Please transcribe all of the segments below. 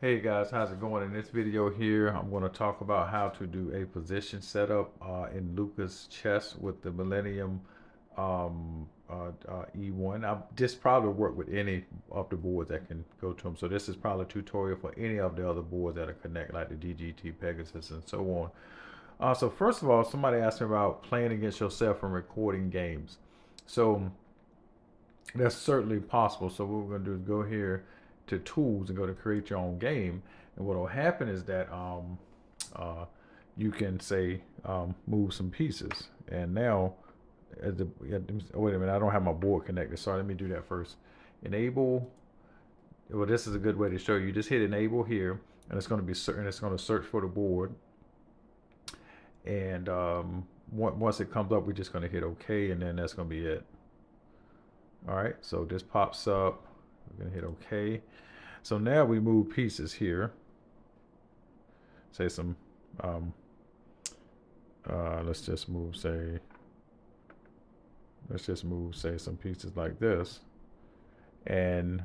Hey guys, how's it going? In this video here, I'm going to talk about how to do a position setup in LucasChess with the Millennium eONE. This probably work with any of the boards that can go to them. So this is probably a tutorial for any of the other boards that are connect, like the DGT, Pegasus, and so on. So first of all, somebody asked me about playing against yourself and recording games. So that's certainly possible. So what we're going to do is go here to tools and go to create your own game. And what will happen is that uh, you can say move some pieces. And now, oh, wait a minute, I don't have my board connected. Sorry, let me do that first. Enable. Well, this is a good way to show you. Just hit enable here, and it's going to be certain. It's going to search for the board. And once it comes up, we're just going to hit OK, and then that's going to be it. All right, so this pops up. We're gonna hit OK. So now we move pieces here. Say some, let's just move, say some pieces like this. And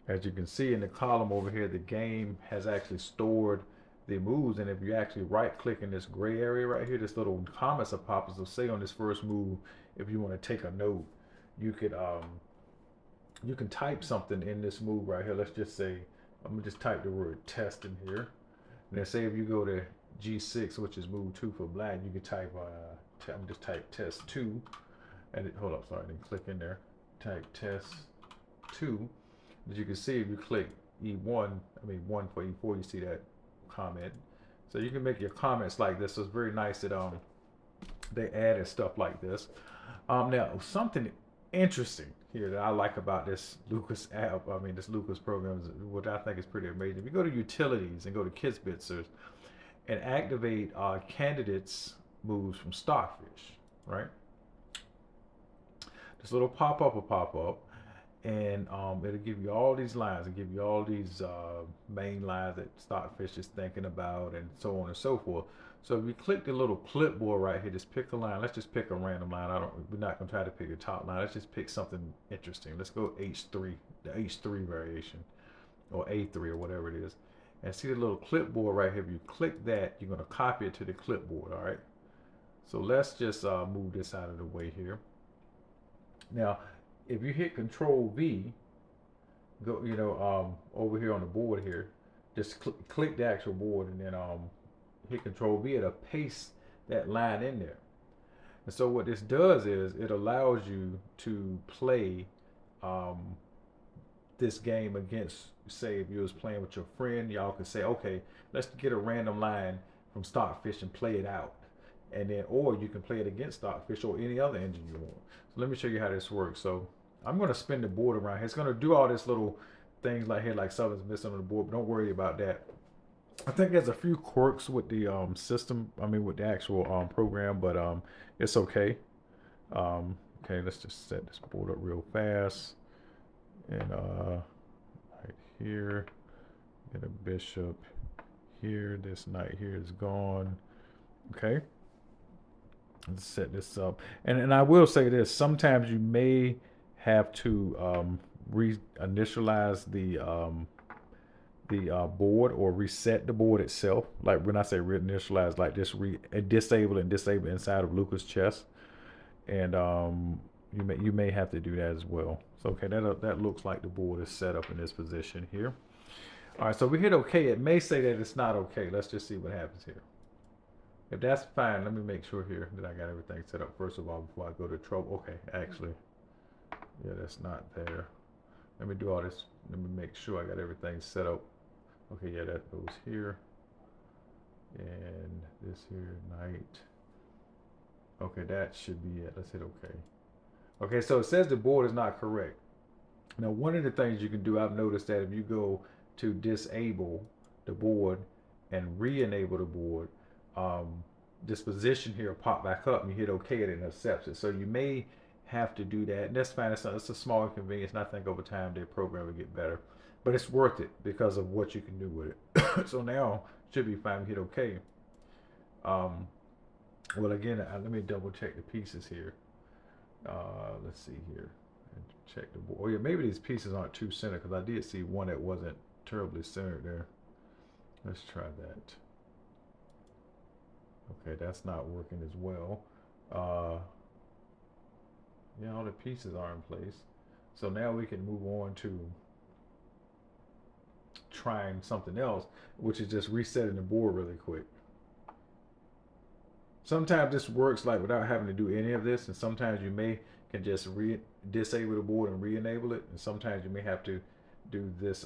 as you can see in the column over here, the game has actually stored the moves. And if you actually right click in this gray area right here, this little comments will pop up. So say on this first move, if you want to take a note, you could you can type something in this move right here. Let's just say I'm gonna just type the word test in here, and then say if you go to G6, which is move 2 for black, you can type I'm just type test 2, and hold up, sorry, then click in there, type test 2. As you can see, if you click E1, I mean 1 for E4, you see that comment. So you can make your comments like this. So it's very nice that they added stuff like this. Now something interesting here that I like about this Lucas app, I mean this Lucas program, is what I think is pretty amazing. If you go to utilities and go to Kitzbitzers and activate candidates moves from Stockfish, right? This little pop-up will pop up, and it'll give you all these lines and give you all these main lines that Stockfish is thinking about, and so on and so forth. So if you click the little clipboard right here, just pick a line. Let's just pick a random line. We're not gonna try to pick a top line. Let's just pick something interesting. Let's go H3, the H3 variation, or A3 or whatever it is. And see the little clipboard right here. If you click that, you're gonna copy it to the clipboard. All right. So let's just move this out of the way here. Now, if you hit Control V, go over here on the board here, just click the actual board, and then hit Control V. It'll paste that line in there. And so what this does is it allows you to play um, this game against, say, if you was playing with your friend, y'all could say, okay, let's get a random line from Stockfish and play it out. And then, or you can play it against Stockfish or any other engine you want. So let me show you how this works. So I'm going to spin the board around here. It's going to do all this little things like here, like something's missing on the board, but don't worry about that. I think there's a few quirks with the system. I mean, with the actual program, but it's okay. Okay, let's just set this board up real fast. And right here, get a bishop here. This knight here is gone. Okay, let's set this up. And I will say this: sometimes you may have to reinitialize the board or reset the board itself. Like when I say reinitialize, like just disable and disable inside of LucasChess, and you may have to do that as well. So okay, that looks like the board is set up in this position here. All right, so we hit OK. It may say that it's not OK. Let's just see what happens here. If that's fine, let me make sure here that I got everything set up first of all before I go to trouble. Okay, actually, yeah, that's not there. Let me do all this. Let me make sure I got everything set up. Okay, yeah, that goes here. And this here, knight. Okay, that should be it. Let's hit OK. Okay, so it says the board is not correct. Now, one of the things you can do, I've noticed that if you go to disable the board and re-enable the board, this position here will pop back up and you hit OK and it accepts it. So you may have to do that. And that's fine. It's a small inconvenience. And I think over time their program will get better. But it's worth it because of what you can do with it. So now should be fine. We hit OK. Well, again, let me double check the pieces here. Let's see here. Check the board. Oh yeah, maybe these pieces aren't too center because I did see one that wasn't terribly centered there. Let's try that. Okay, that's not working as well. Uh, yeah, all the pieces are in place. So now we can move on to trying something else, which is just resetting the board really quick. Sometimes this works like without having to do any of this, and sometimes you may can just disable the board and re-enable it, and sometimes you may have to do this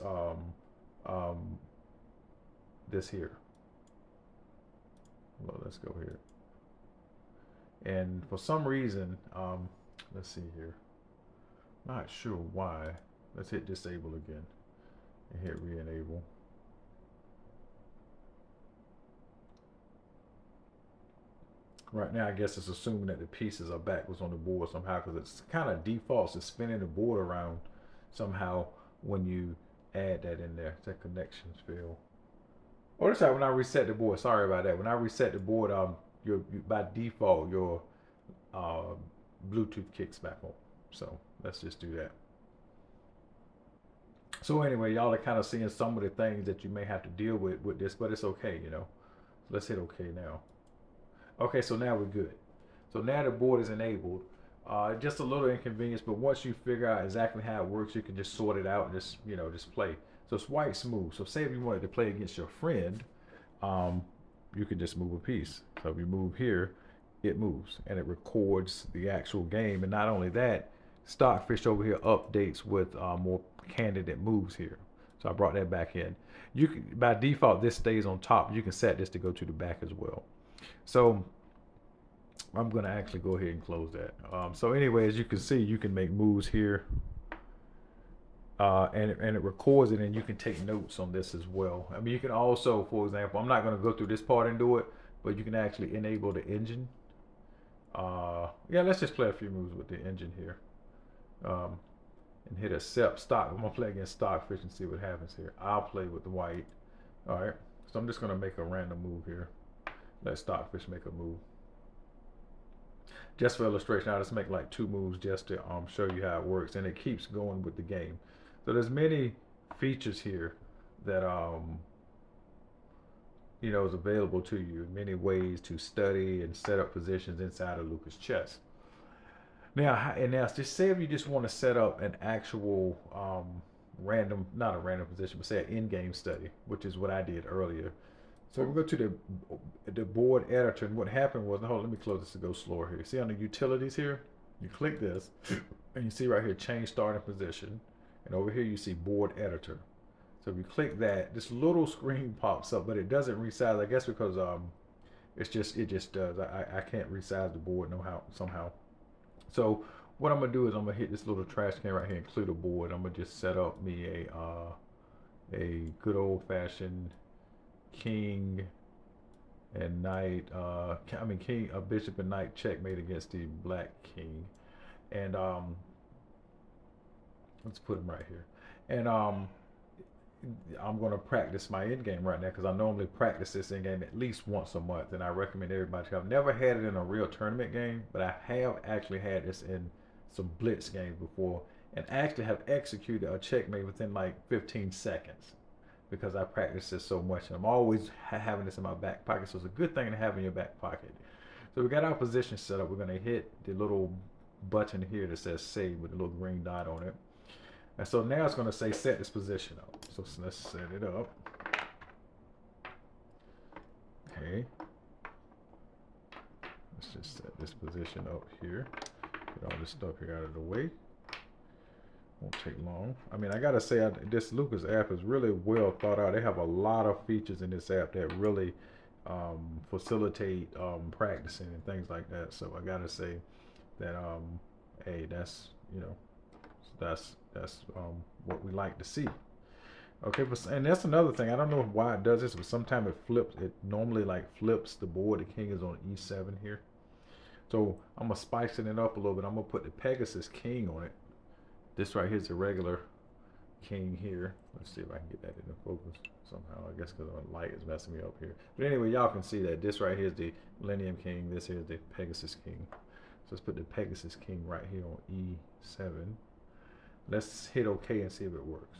um, this here. Well, let's go here. And for some reason, let's see here. Not sure why. Let's hit disable again and hit re-enable. Right now, I guess it's assuming that the pieces are backwards on the board somehow, because it's kind of defaults to spinning the board around somehow when you add that in there. That connections fail. Oh, that's right. When I reset the board, sorry about that. When I reset the board, by default your uh, Bluetooth kicks back on. So let's just do that. So anyway, y'all are kind of seeing some of the things that you may have to deal with this, but it's okay, you know. Let's hit OK now. Okay, so now we're good. So now the board is enabled. Just a little inconvenience, but once you figure out exactly how it works, you can just sort it out and just play. So it's white smooth. So say if you wanted to play against your friend, you can just move a piece. So if you move here, it moves and it records the actual game. And not only that, Stockfish over here updates with more candidate moves here. So I brought that back in. You can, by default, this stays on top. You can set this to go to the back as well. So I'm going to actually go ahead and close that. So anyway, as you can see, you can make moves here. And it records it, and you can take notes on this as well. I mean, you can also, for example, I'm not going to go through this part and do it, but you can actually enable the engine. Yeah, let's just play a few moves with the engine here. And hit accept stock. I'm going to play against Stockfish and see what happens here. I'll play with the white. All right. So I'm just going to make a random move here. Let Stockfish make a move. Just for illustration, I'll just make like 2 moves just to show you how it works, and it keeps going with the game. So there's many features here that is available to you. Many ways to study and set up positions inside of LucasChess. Now, just say if you just want to set up an actual random, not a random position, but say an in-game study, which is what I did earlier. So we go to the board editor, and what happened was, hold on, let me close this to go slower here. See on the utilities here, you click this, and you see right here, change starting position, and over here you see board editor. So if you click that, this little screen pops up, but it doesn't resize, I guess because it just does. I can't resize the board somehow. So what I'm gonna do is I'm gonna hit this little trash can right here and clear the board. I'm gonna just set up me a good old-fashioned king and knight, king, a bishop and knight checkmate against the black king, and let's put him right here. And I'm going to practice my end game right now, because I normally practice this end game at least once a month, and I recommend everybody to. I've never had it in a real tournament game, but I have actually had this in some blitz games before, and actually have executed a checkmate within like 15 seconds. Because I practice this so much, and I'm always having this in my back pocket, so it's a good thing to have in your back pocket. So we got our position set up. We're going to hit the little button here that says save with the little green dot on it. And so now it's going to say set this position up. So let's set it up. Okay. Let's just set this position up here. Get all this stuff here out of the way. Won't take long. I mean, I gotta say, this Lucas app is really well thought out. They have a lot of features in this app that really facilitate practicing and things like that. So I gotta say that hey, that's what we like to see. Okay, and that's another thing. I don't know why it does this, but sometimes it flips. It normally like flips the board. The king is on E7 here. So I'm gonna spice it up a little bit. I'm gonna put the Pegasus king on it. This right here is a regular king here. Let's see if I can get that into focus somehow. I guess because the light is messing me up here. But anyway, y'all can see that this right here is the Millennium king. This here is the Pegasus king. So let's put the Pegasus king right here on E7. Let's hit OK and see if it works.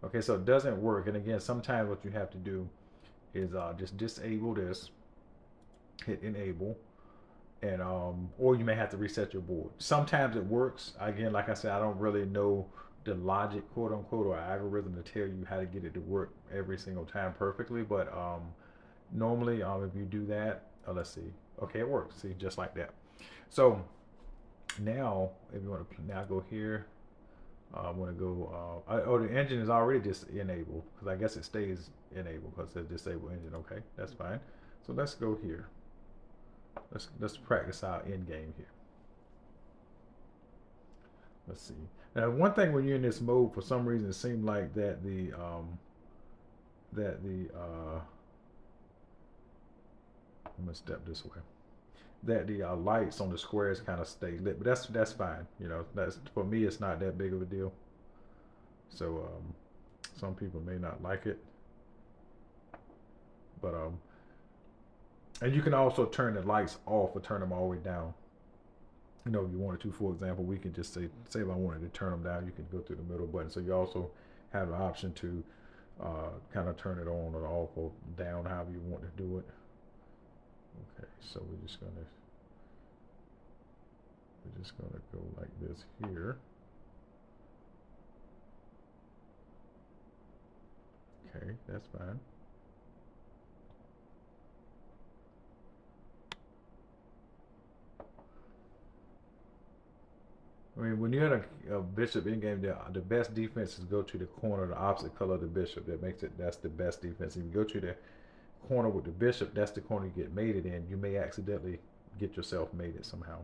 Okay, so it doesn't work. And again, sometimes what you have to do is just disable this, hit enable, and or you may have to reset your board. Sometimes it works. Again, like I said, I don't really know the logic, quote unquote, or algorithm to tell you how to get it to work every single time perfectly. But normally, if you do that, let's see. Okay, it works. See, just like that. So now, if you want to now go here, I want to go. Oh, the engine is already just enabled because I guess it stays enabled because it's disabled engine. Okay, that's fine. So let's go here. Let's practice our end game here. Let's see. Now, one thing when you're in this mode, for some reason, it seemed like that the I'm gonna step this way. That the lights on the squares kind of stay lit, but that's fine. You know, that's for me. It's not that big of a deal. So some people may not like it, but and you can also turn the lights off or turn them all the way down. You know, if you wanted to, for example, we can just say if I wanted to turn them down, you can go through the middle button. So you also have the option to kind of turn it on or off or down, however you want to do it. Okay, so we're just gonna go like this here. Okay, that's fine. I mean, when you had a bishop in game, the best defense is go to the corner, the opposite color of the bishop. That's the best defense. If you go to the corner with the bishop, that's the corner you get mated in. You may accidentally get yourself mated somehow.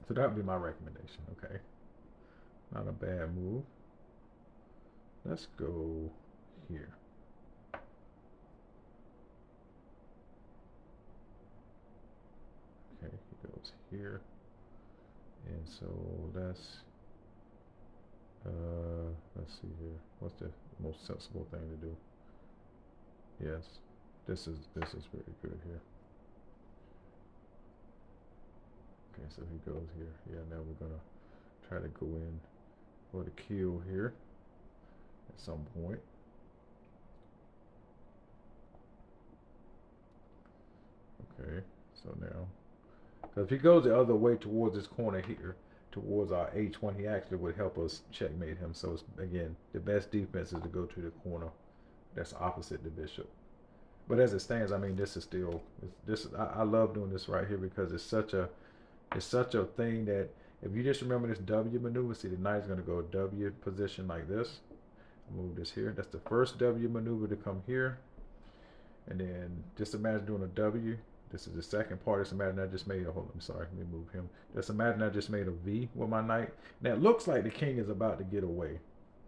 So that would be my recommendation. Okay, not a bad move. Let's go here. Okay, he goes here, and so let's see here. What's the most sensible thing to do? Yes, this is very good here. Okay, so he goes here. Yeah, now we're gonna try to go in for the kill here at some point. Okay, so now, because if he goes the other way towards this corner here, towards our H1, he actually would help us checkmate him. So again, the best defense is to go to the corner that's opposite the bishop. But as it stands, I mean, this is still I love doing this right here because it's such a thing that if you just remember this W maneuver, see the knight is going to go W position like this. Move this here. That's the first W maneuver to come here. And then just imagine doing a W. This is the second part. Just imagine I just made a, hold on, I'm sorry, let me move him. Just imagine I just made a V with my knight. Now it looks like the king is about to get away.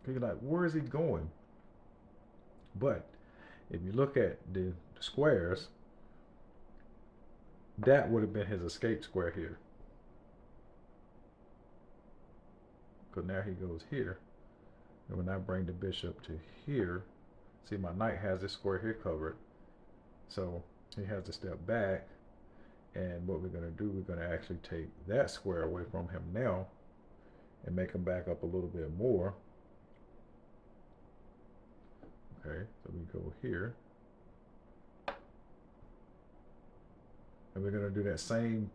You're like, where is he going? But if you look at the squares, that would have been his escape square here. Because now he goes here. And when I bring the bishop to here, see my knight has this square here covered. So he has to step back. And what we're going to do, we're going to actually take that square away from him now and make him back up a little bit more. Okay, so we go here. And we're going to do that same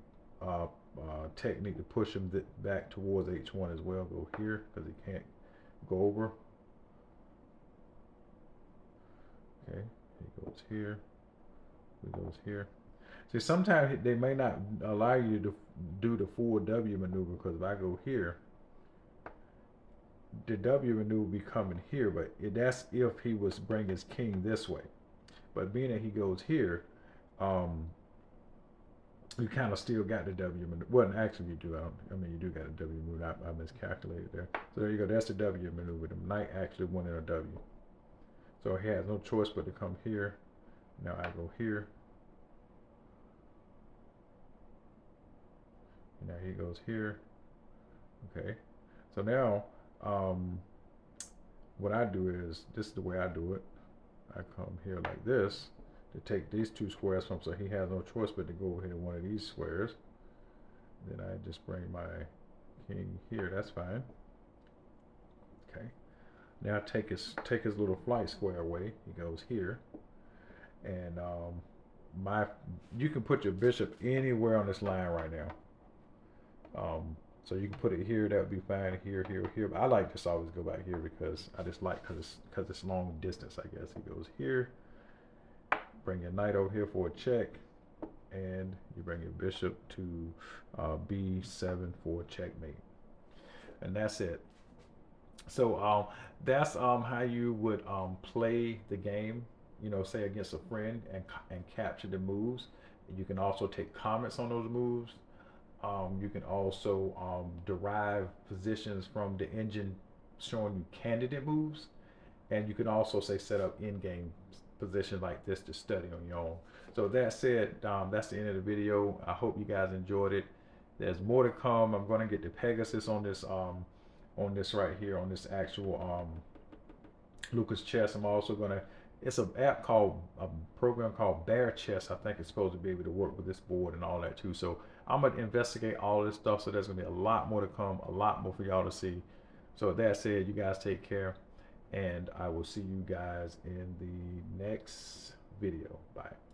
technique to push him back towards H1 as well. Go here because he can't go over. Okay, he goes here. He goes here. See, sometimes they may not allow you to do the full W maneuver because if I go here, the W maneuver will be coming here, but that's if he was bring his king this way. But being that he goes here, you kind of still got the W maneuver. Well, actually you do. I mean, you do got a W maneuver. I miscalculated there. So there you go. That's the W maneuver. The knight actually went in a W. So he has no choice but to come here. Now I go here. Now he goes here. Okay. So now, what I do is, this is the way I do it. I come here like this to take these two squares from, so he has no choice but to go over here to one of these squares. Then I just bring my king here, that's fine. Okay. Now take his little flight square away. He goes here, and you can put your bishop anywhere on this line right now. So you can put it here. That would be fine. Here, here, here. But I like to always go back here because I just like because it's long distance. I guess he goes here. Bring your knight over here for a check, and you bring your bishop to b7 for checkmate, and that's it. So that's how you would play the game. You know, say against a friend and capture the moves. You can also take comments on those moves. You can also derive positions from the engine showing you candidate moves, and you can also say set up in-game positions like this to study on your own. So that said, that's the end of the video. I hope you guys enjoyed it. There's more to come. I'm going to get the Pegasus on this right here on this actual LucasChess. I'm also going to, it's a program called Bear Chess. I think it's supposed to be able to work with this board and all that too. So I'm going to investigate all this stuff. So there's going to be a lot more to come, a lot more for y'all to see. So with that said, you guys take care, and I will see you guys in the next video. Bye.